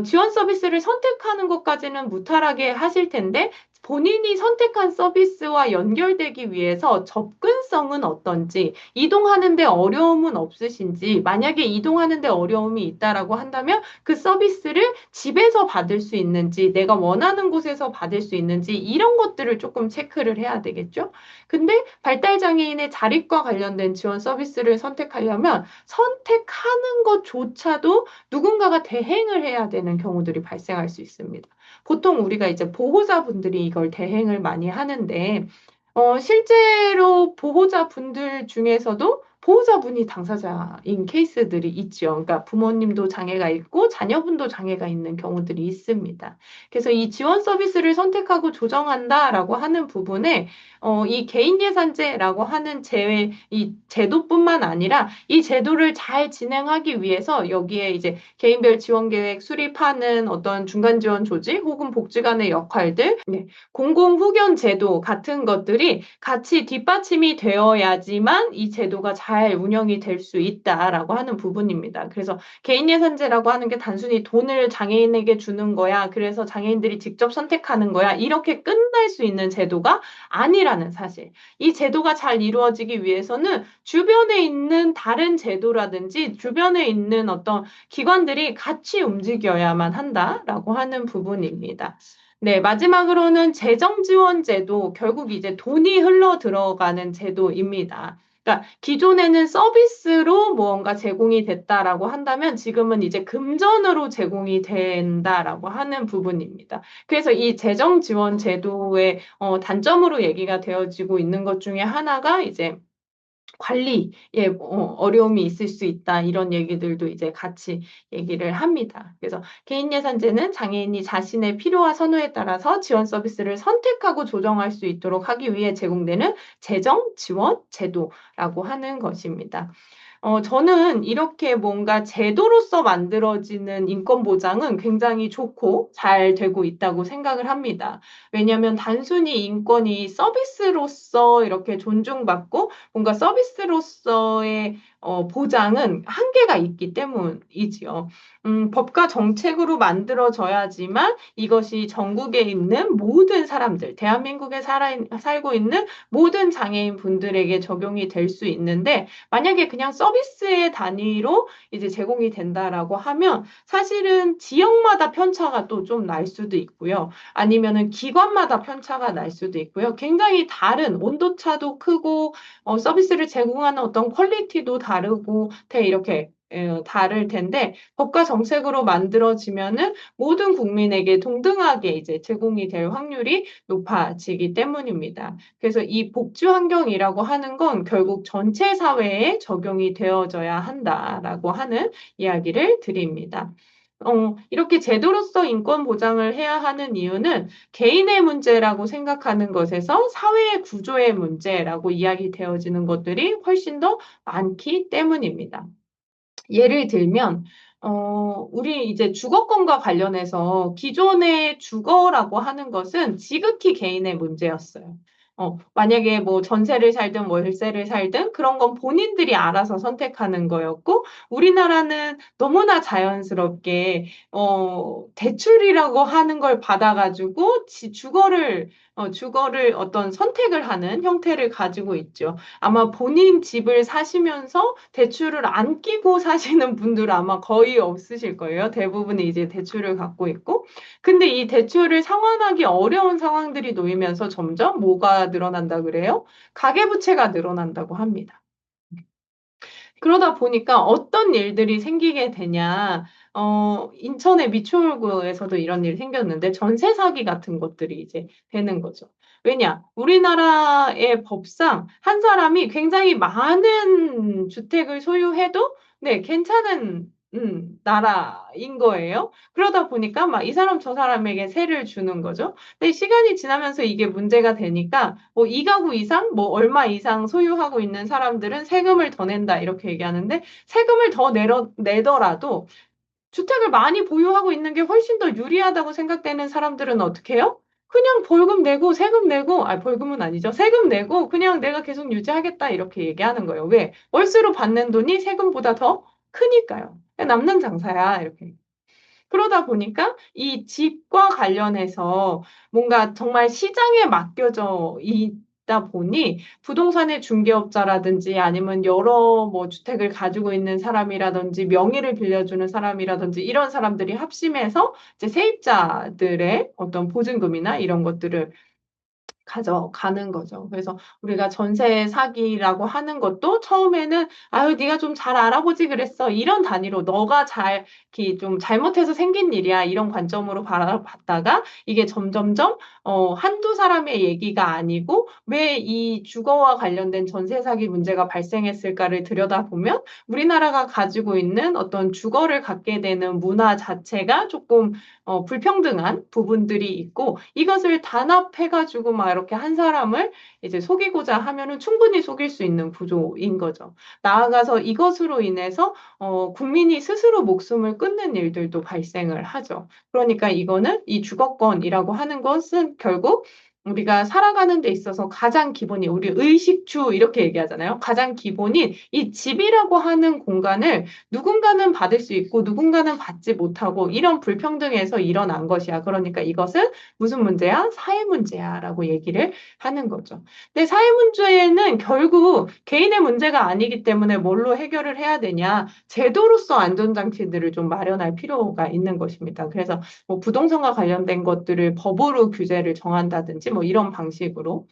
지원 서비스를 선택하는 것까지는 무탈하게 하실 텐데 본인이 선택한 서비스와 연결되기 위해서 접근성은 어떤지, 이동하는데 어려움은 없으신지, 만약에 이동하는데 어려움이 있다라고 한다면 그 서비스를 집에서 받을 수 있는지, 내가 원하는 곳에서 받을 수 있는지, 이런 것들을 조금 체크를 해야 되겠죠? 근데 발달장애인의 자립과 관련된 지원 서비스를 선택하려면 선택하는 것조차도 누군가가 대행을 해야 되는 경우들이 발생할 수 있습니다. 보통 우리가 이제 보호자분들이 이걸 대행을 많이 하는데, 실제로 보호자분들 중에서도 보호자분이 당사자인 케이스들이 있죠. 그러니까 부모님도 장애가 있고 자녀분도 장애가 있는 경우들이 있습니다. 그래서 이 지원 서비스를 선택하고 조정한다라고 하는 부분에 이 개인예산제라고 하는 이 제도뿐만 아니라 이 제도를 잘 진행하기 위해서 여기에 이제 개인별 지원 계획 수립하는 어떤 중간 지원 조직 혹은 복지관의 역할들, 네, 공공 후견 제도 같은 것들이 같이 뒷받침이 되어야지만 이 제도가 잘 운영이 될 수 있다라고 하는 부분입니다. 그래서 개인 예산제라고 하는 게 단순히 돈을 장애인에게 주는 거야. 그래서 장애인들이 직접 선택하는 거야. 이렇게 끝날 수 있는 제도가 아니라는 사실. 이 제도가 잘 이루어지기 위해서는 주변에 있는 다른 제도라든지 주변에 있는 어떤 기관들이 같이 움직여야만 한다라고 하는 부분입니다. 네, 마지막으로는 재정지원제도 결국 이제 돈이 흘러 들어가는 제도입니다. 그러니까 기존에는 서비스로 무언가 제공이 됐다라고 한다면 지금은 이제 금전으로 제공이 된다라고 하는 부분입니다. 그래서 이 재정지원제도의 단점으로 얘기가 되어지고 있는 것 중에 하나가 이제 관리에 어려움이 있을 수 있다. 이런 얘기들도 이제 같이 얘기를 합니다. 그래서 개인예산제는 장애인이 자신의 필요와 선호에 따라서 지원 서비스를 선택하고 조정할 수 있도록 하기 위해 제공되는 재정 지원 제도라고 하는 것입니다. 저는 이렇게 뭔가 제도로서 만들어지는 인권 보장은 굉장히 좋고 잘 되고 있다고 생각을 합니다. 왜냐하면 단순히 인권이 서비스로서 이렇게 존중받고 뭔가 서비스로서의 보장은 한계가 있기 때문이지요. 법과 정책으로 만들어져야지만 이것이 전국에 있는 모든 사람들, 대한민국에 살고 있는 모든 장애인 분들에게 적용이 될 수 있는데 만약에 그냥 서비스의 단위로 이제 제공이 된다라고 하면 사실은 지역마다 편차가 또 좀 날 수도 있고요. 아니면은 기관마다 편차가 날 수도 있고요. 굉장히 다른 온도차도 크고 서비스를 제공하는 어떤 퀄리티도 다르고 이렇게 다를 텐데 법과 정책으로 만들어지면은 모든 국민에게 동등하게 이제 제공이 될 확률이 높아지기 때문입니다. 그래서 이 복지 환경이라고 하는 건 결국 전체 사회에 적용이 되어져야 한다라고 하는 이야기를 드립니다. 이렇게 제도로서 인권 보장을 해야 하는 이유는 개인의 문제라고 생각하는 것에서 사회의 구조의 문제라고 이야기되어지는 것들이 훨씬 더 많기 때문입니다. 예를 들면, 우리 이제 주거권과 관련해서 기존의 주거라고 하는 것은 지극히 개인의 문제였어요. 만약에 뭐 전세를 살든 월세를 살든 그런 건 본인들이 알아서 선택하는 거였고, 우리나라는 너무나 자연스럽게, 대출이라고 하는 걸 받아가지고 주거를 어떤 선택을 하는 형태를 가지고 있죠. 아마 본인 집을 사시면서 대출을 안 끼고 사시는 분들은 아마 거의 없으실 거예요. 대부분이 이제 대출을 갖고 있고. 근데 이 대출을 상환하기 어려운 상황들이 놓이면서 점점 뭐가 늘어난다 그래요? 가계부채가 늘어난다고 합니다. 그러다 보니까 어떤 일들이 생기게 되냐. 인천의 미추홀구에서도 이런 일이 생겼는데 전세 사기 같은 것들이 이제 되는 거죠. 왜냐? 우리나라의 법상 한 사람이 굉장히 많은 주택을 소유해도 네, 괜찮은 나라인 거예요. 그러다 보니까 막 이 사람 저 사람에게 세를 주는 거죠. 근데 시간이 지나면서 이게 문제가 되니까 뭐 이 가구 이상, 뭐 얼마 이상 소유하고 있는 사람들은 세금을 더 낸다 이렇게 얘기하는데 세금을 더 내더라도 주택을 많이 보유하고 있는 게 훨씬 더 유리하다고 생각되는 사람들은 어떻게 해요? 그냥 벌금 내고 세금 내고, 벌금은 아니죠. 세금 내고 그냥 내가 계속 유지하겠다 이렇게 얘기하는 거예요. 왜? 월세로 받는 돈이 세금보다 더 크니까요. 남는 장사야 이렇게. 그러다 보니까 이 집과 관련해서 뭔가 정말 시장에 맡겨져 있다 보니 부동산의 중개업자라든지 아니면 여러 뭐 주택을 가지고 있는 사람이라든지 명의를 빌려주는 사람이라든지 이런 사람들이 합심해서 이제 세입자들의 어떤 보증금이나 이런 것들을 가져가는 거죠. 그래서 우리가 전세 사기라고 하는 것도 처음에는 아유 네가 좀 잘 알아보지 그랬어 이런 단위로 너가 잘 이렇게 좀 잘못해서 생긴 일이야 이런 관점으로 바라봤다가 이게 점점점 한두 사람의 얘기가 아니고 왜 이 주거와 관련된 전세 사기 문제가 발생했을까를 들여다보면 우리나라가 가지고 있는 어떤 주거를 갖게 되는 문화 자체가 조금 불평등한 부분들이 있고 이것을 단합해가지고 막 이렇게 한 사람을 이제 속이고자 하면은 충분히 속일 수 있는 구조인 거죠. 나아가서 이것으로 인해서 국민이 스스로 목숨을 끊는 일들도 발생을 하죠. 그러니까 이거는 이 주거권이라고 하는 것은 결국 우리가 살아가는 데 있어서 가장 기본이 우리 의식주 이렇게 얘기하잖아요. 가장 기본인 이 집이라고 하는 공간을 누군가는 받을 수 있고 누군가는 받지 못하고 이런 불평등에서 일어난 것이야. 그러니까 이것은 무슨 문제야? 사회 문제야라고 얘기를 하는 거죠. 근데 사회 문제는 결국 개인의 문제가 아니기 때문에 뭘로 해결을 해야 되냐? 제도로서 안전장치들을 좀 마련할 필요가 있는 것입니다. 그래서 뭐 부동산과 관련된 것들을 법으로 규제를 정한다든지 뭐 이런 방식으로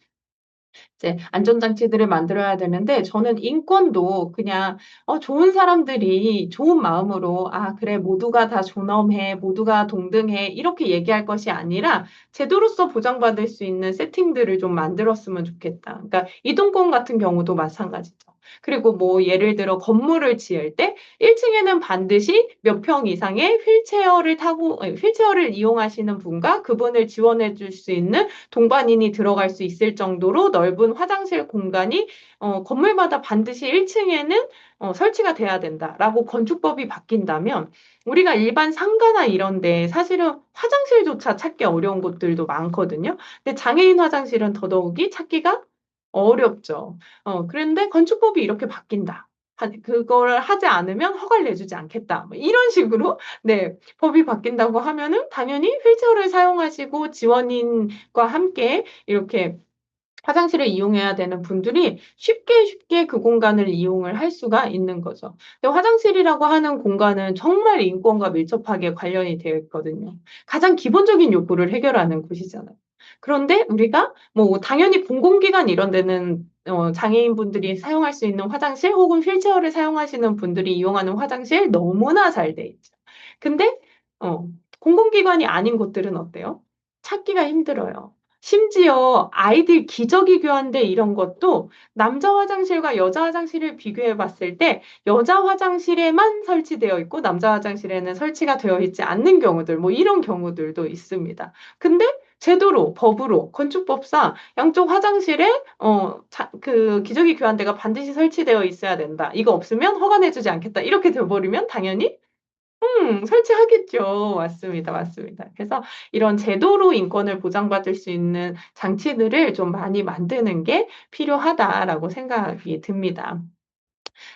이제 안전장치들을 만들어야 되는데 저는 인권도 그냥 좋은 사람들이 좋은 마음으로 아 그래 모두가 다 존엄해 모두가 동등해 이렇게 얘기할 것이 아니라 제도로서 보장받을 수 있는 세팅들을 좀 만들었으면 좋겠다. 그러니까 이동권 같은 경우도 마찬가지죠. 그리고 뭐 예를 들어 건물을 지을 때 1층에는 반드시 몇 평 이상의 휠체어를 이용하시는 분과 그분을 지원해 줄 수 있는 동반인이 들어갈 수 있을 정도로 넓은 화장실 공간이 건물마다 반드시 1층에는 설치가 돼야 된다라고 건축법이 바뀐다면 우리가 일반 상가나 이런 데 사실은 화장실조차 찾기 어려운 곳들도 많거든요. 근데 장애인 화장실은 더더욱이 찾기가 어렵죠. 그런데 건축법이 이렇게 바뀐다. 그걸 하지 않으면 허가를 내주지 않겠다. 뭐 이런 식으로 네, 법이 바뀐다고 하면은 당연히 휠체어를 사용하시고 지원인과 함께 이렇게 화장실을 이용해야 되는 분들이 쉽게 쉽게 그 공간을 이용을 할 수가 있는 거죠. 근데 화장실이라고 하는 공간은 정말 인권과 밀접하게 관련이 되어 있거든요. 가장 기본적인 욕구를 해결하는 곳이잖아요. 그런데 우리가 뭐 당연히 공공기관 이런 데는 장애인분들이 사용할 수 있는 화장실 혹은 휠체어를 사용하시는 분들이 이용하는 화장실 너무나 잘 돼 있죠. 근데 어, 공공기관이 아닌 곳들은 어때요? 찾기가 힘들어요. 심지어 아이들 기저귀 교환대 이런 것도 남자 화장실과 여자 화장실을 비교해 봤을 때 여자 화장실에만 설치되어 있고 남자 화장실에는 설치가 되어 있지 않는 경우들, 뭐 이런 경우들도 있습니다. 근데 제도로, 법으로, 건축법상 양쪽 화장실에 그 기저귀 교환대가 반드시 설치되어 있어야 된다. 이거 없으면 허가 내주지 않겠다. 이렇게 돼버리면 당연히 설치하겠죠. 맞습니다. 맞습니다. 그래서 이런 제도로 인권을 보장받을 수 있는 장치들을 좀 많이 만드는 게 필요하다라고 생각이 듭니다.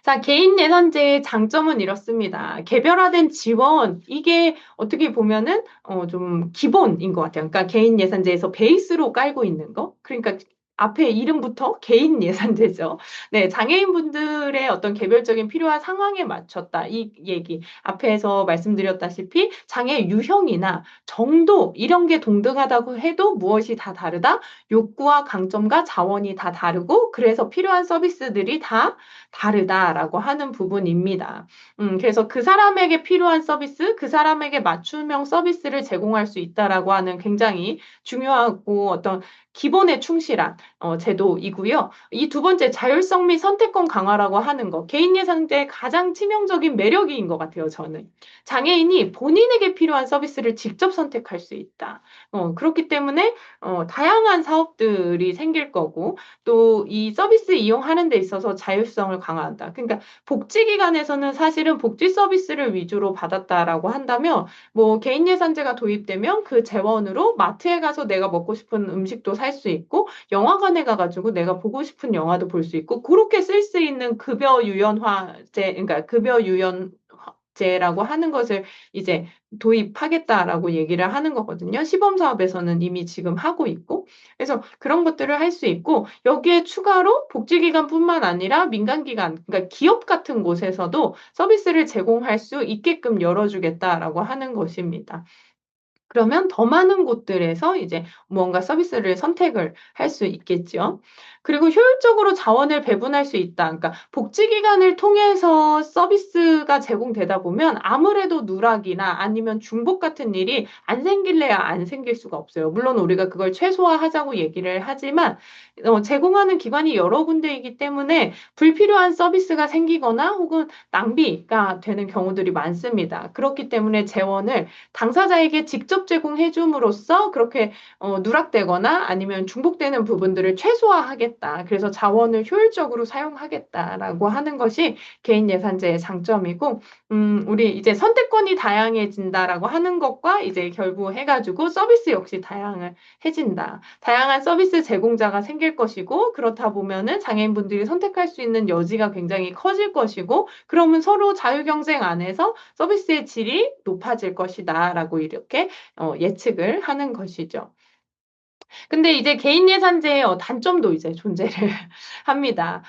자, 개인 예산제의 장점은 이렇습니다. 개별화된 지원, 이게 어떻게 보면은, 좀 기본인 것 같아요. 그러니까 개인 예산제에서 베이스로 깔고 있는 거. 그러니까 앞에 이름부터 개인 예산제죠. 네, 장애인분들의 어떤 개별적인 필요한 상황에 맞췄다. 이 얘기. 앞에서 말씀드렸다시피 장애 유형이나 정도, 이런 게 동등하다고 해도 무엇이 다 다르다? 욕구와 강점과 자원이 다 다르고, 그래서 필요한 서비스들이 다 다르다라고 하는 부분입니다. 그래서 그 사람에게 필요한 서비스, 그 사람에게 맞춤형 서비스를 제공할 수 있다라고 하는 굉장히 중요하고 어떤 기본에 충실한 제도이고요. 이 두 번째 자율성 및 선택권 강화라고 하는 거 개인 예산제의 가장 치명적인 매력인 것 같아요. 저는 장애인이 본인에게 필요한 서비스를 직접 선택할 수 있다. 그렇기 때문에 다양한 사업들이 생길 거고 또 이 서비스 이용하는 데 있어서 자율성을 강화한다. 그러니까 복지기관에서는 사실은 복지 서비스를 위주로 받았다라고 한다면 뭐 개인 예산제가 도입되면 그 재원으로 마트에 가서 내가 먹고 싶은 음식도 살 수 있고 영화관에 가가지고 내가 보고 싶은 영화도 볼 수 있고 그렇게 쓸 수 있는 급여 유연화제 그러니까 급여 유연제라고 하는 것을 이제 도입하겠다라고 얘기를 하는 거거든요. 시범 사업에서는 이미 지금 하고 있고 그래서 그런 것들을 할 수 있고 여기에 추가로 복지기관뿐만 아니라 민간기관 그러니까 기업 같은 곳에서도 서비스를 제공할 수 있게끔 열어주겠다라고 하는 것입니다. 그러면 더 많은 곳들에서 이제 무언가 서비스를 선택을 할 수 있겠죠. 그리고 효율적으로 자원을 배분할 수 있다. 그러니까 복지기관을 통해서 서비스가 제공되다 보면 아무래도 누락이나 아니면 중복 같은 일이 안 생길래야 안 생길 수가 없어요. 물론 우리가 그걸 최소화하자고 얘기를 하지만 제공하는 기관이 여러 군데이기 때문에 불필요한 서비스가 생기거나 혹은 낭비가 되는 경우들이 많습니다. 그렇기 때문에 재원을 당사자에게 직접 제공해 줌으로써 그렇게 누락되거나 아니면 중복되는 부분들을 최소화하겠다. 그래서 자원을 효율적으로 사용하겠다라고 하는 것이 개인 예산제의 장점이고, 우리 이제 선택권이 다양해진다라고 하는 것과 이제 결부 해가지고 서비스 역시 다양해진다. 다양한 서비스 제공자가 생길 것이고, 그렇다 보면은 장애인분들이 선택할 수 있는 여지가 굉장히 커질 것이고, 그러면 서로 자유 경쟁 안에서 서비스의 질이 높아질 것이다라고 이렇게 예측을 하는 것이죠. 근데 이제 개인 예산제의 단점도 이제 존재를 합니다.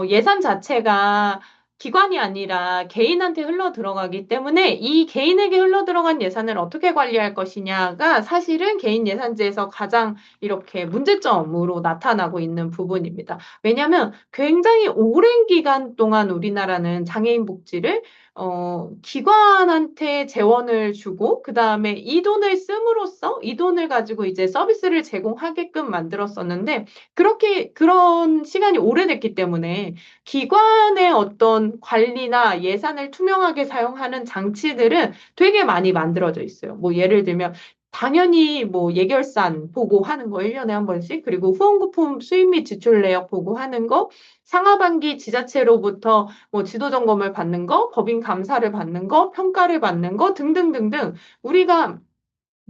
예산 자체가 기관이 아니라 개인한테 흘러 들어가기 때문에 이 개인에게 흘러 들어간 예산을 어떻게 관리할 것이냐가 사실은 개인 예산제에서 가장 이렇게 문제점으로 나타나고 있는 부분입니다. 왜냐하면 굉장히 오랜 기간 동안 우리나라는 장애인 복지를 기관한테 재원을 주고, 그 다음에 이 돈을 씀으로써 이 돈을 가지고 이제 서비스를 제공하게끔 만들었었는데, 그런 시간이 오래됐기 때문에 기관의 어떤 관리나 예산을 투명하게 사용하는 장치들은 되게 많이 만들어져 있어요. 뭐 예를 들면, 당연히 뭐 예결산 보고하는 거 1년에 한 번씩, 그리고 후원부품 수입 및 지출 내역 보고하는 거, 상하반기 지자체로부터 뭐 지도 점검을 받는 거, 법인 감사를 받는 거, 평가를 받는 거 등등등등 우리가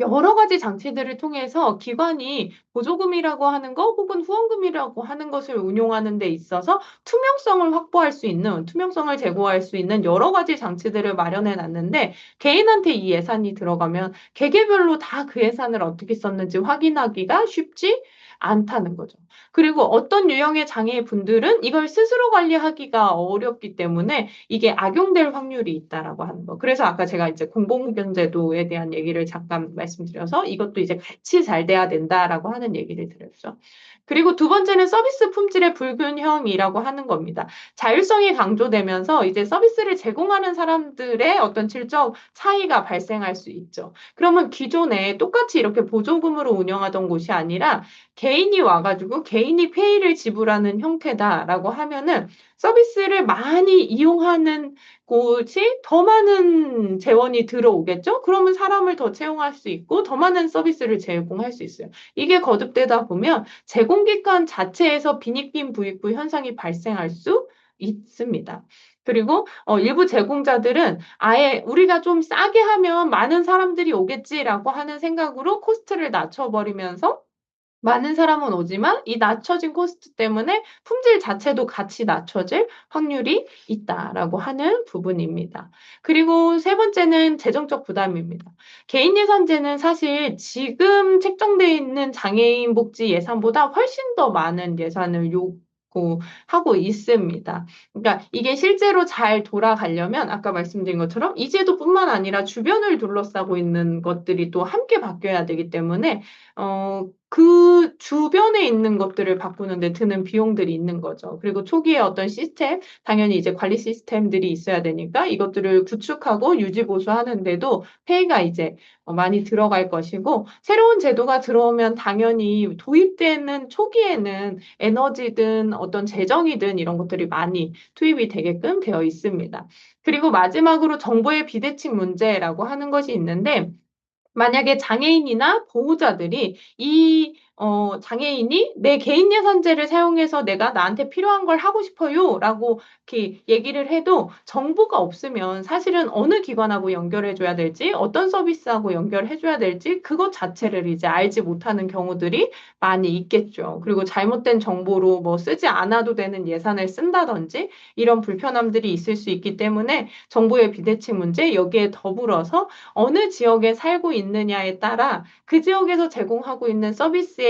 여러 가지 장치들을 통해서 기관이 보조금이라고 하는 거 혹은 후원금이라고 하는 것을 운용하는 데 있어서 투명성을 확보할 수 있는, 투명성을 제고할 수 있는 여러 가지 장치들을 마련해 놨는데 개인한테 이 예산이 들어가면 개개별로 다 그 예산을 어떻게 썼는지 확인하기가 쉽지 않다는 거죠. 그리고 어떤 유형의 장애 분들은 이걸 스스로 관리하기가 어렵기 때문에 이게 악용될 확률이 있다라고 하는 거. 그래서 아까 제가 이제 공공견제도에 대한 얘기를 잠깐 말씀드려서 이것도 이제 같이 잘 돼야 된다라고 하는 얘기를 드렸죠. 그리고 두 번째는 서비스 품질의 불균형이라고 하는 겁니다. 자율성이 강조되면서 이제 서비스를 제공하는 사람들의 어떤 질적 차이가 발생할 수 있죠. 그러면 기존에 똑같이 이렇게 보조금으로 운영하던 곳이 아니라 개인이 와가지고 개인이 페이를 지불하는 형태다라고 하면은 서비스를 많이 이용하는 곳이 더 많은 재원이 들어오겠죠? 그러면 사람을 더 채용할 수 있고 더 많은 서비스를 제공할 수 있어요. 이게 거듭되다 보면 제공기관 자체에서 빈익빈 부익부 현상이 발생할 수 있습니다. 그리고 일부 제공자들은 아예 우리가 좀 싸게 하면 많은 사람들이 오겠지라고 하는 생각으로 코스트를 낮춰버리면서 많은 사람은 오지만 이 낮춰진 코스트 때문에 품질 자체도 같이 낮춰질 확률이 있다라고 하는 부분입니다. 그리고 세 번째는 재정적 부담입니다. 개인 예산제는 사실 지금 책정되어 있는 장애인 복지 예산보다 훨씬 더 많은 예산을 요구하고 있습니다. 그러니까 이게 실제로 잘 돌아가려면 아까 말씀드린 것처럼 이 제도뿐만 아니라 주변을 둘러싸고 있는 것들이 또 함께 바뀌어야 되기 때문에 그 주변에 있는 것들을 바꾸는데 드는 비용들이 있는 거죠. 그리고 초기에 어떤 시스템, 당연히 이제 관리 시스템들이 있어야 되니까 이것들을 구축하고 유지 보수하는데도 페이가 이제 많이 들어갈 것이고, 새로운 제도가 들어오면 당연히 도입되는 초기에는 에너지든 어떤 재정이든 이런 것들이 많이 투입이 되게끔 되어 있습니다. 그리고 마지막으로 정보의 비대칭 문제라고 하는 것이 있는데, 만약에 장애인이나 보호자들이 장애인이 내 개인 예산제를 사용해서 내가 나한테 필요한 걸 하고 싶어요 라고 이렇게 얘기를 해도 정보가 없으면 사실은 어느 기관하고 연결해줘야 될지, 어떤 서비스하고 연결해줘야 될지, 그것 자체를 이제 알지 못하는 경우들이 많이 있겠죠. 그리고 잘못된 정보로 뭐 쓰지 않아도 되는 예산을 쓴다든지 이런 불편함들이 있을 수 있기 때문에 정보의 비대칭 문제, 여기에 더불어서 어느 지역에 살고 있느냐에 따라 그 지역에서 제공하고 있는 서비스의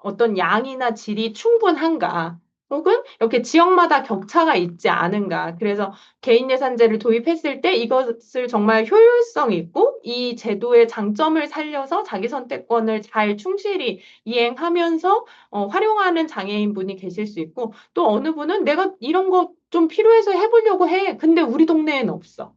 어떤 양이나 질이 충분한가, 혹은 이렇게 지역마다 격차가 있지 않은가. 그래서 개인 예산제를 도입했을 때 이것을 정말 효율성 있고 이 제도의 장점을 살려서 자기 선택권을 잘 충실히 이행하면서 활용하는 장애인분이 계실 수 있고 또 어느 분은 내가 이런 거 좀 필요해서 해보려고 해. 근데 우리 동네에는 없어.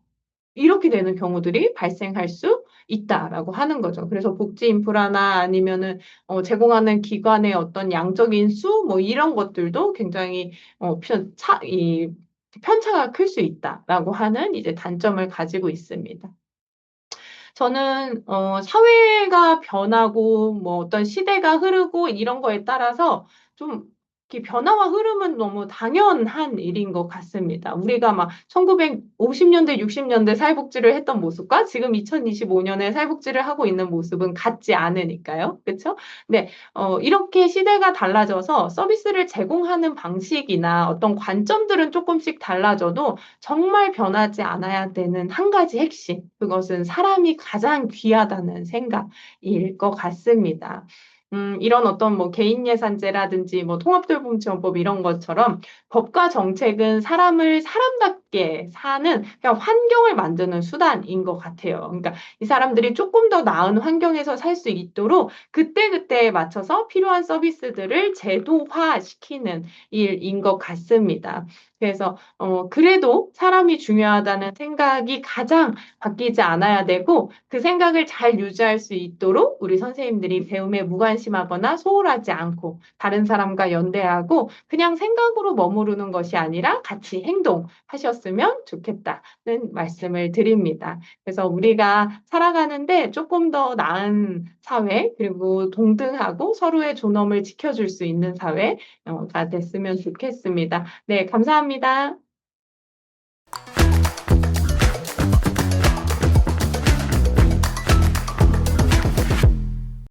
이렇게 되는 경우들이 발생할 수 있다라고 하는 거죠. 그래서 복지 인프라나 아니면은 제공하는 기관의 어떤 양적인 수, 뭐 이런 것들도 굉장히 편차가 클 수 있다라고 하는 이제 단점을 가지고 있습니다. 저는 사회가 변하고 뭐 어떤 시대가 흐르고 이런 거에 따라서 좀 이렇게 변화와 흐름은 너무 당연한 일인 것 같습니다. 우리가 막 1950년대, 60년대 사회복지를 했던 모습과 지금 2025년에 사회복지를 하고 있는 모습은 같지 않으니까요. 그렇죠? 네, 이렇게 시대가 달라져서 서비스를 제공하는 방식이나 어떤 관점들은 조금씩 달라져도 정말 변하지 않아야 되는 한 가지 핵심. 그것은 사람이 가장 귀하다는 생각일 것 같습니다. 이런 어떤 뭐 개인 예산제라든지 뭐 통합돌봄지원법 이런 것처럼 법과 정책은 사람을 사람답게 사는 그냥 환경을 만드는 수단인 것 같아요. 그러니까 이 사람들이 조금 더 나은 환경에서 살 수 있도록 그때그때에 맞춰서 필요한 서비스들을 제도화시키는 일인 것 같습니다. 그래서 그래도 사람이 중요하다는 생각이 가장 바뀌지 않아야 되고 그 생각을 잘 유지할 수 있도록 우리 선생님들이 배움에 무관심하거나 소홀하지 않고 다른 사람과 연대하고 그냥 생각으로 머무르는 것이 아니라 같이 행동하셨으면 좋겠다는 말씀을 드립니다. 그래서 우리가 살아가는데 조금 더 나은 사회 그리고 동등하고 서로의 존엄을 지켜줄 수 있는 사회가 됐으면 좋겠습니다. 네, 감사합니다.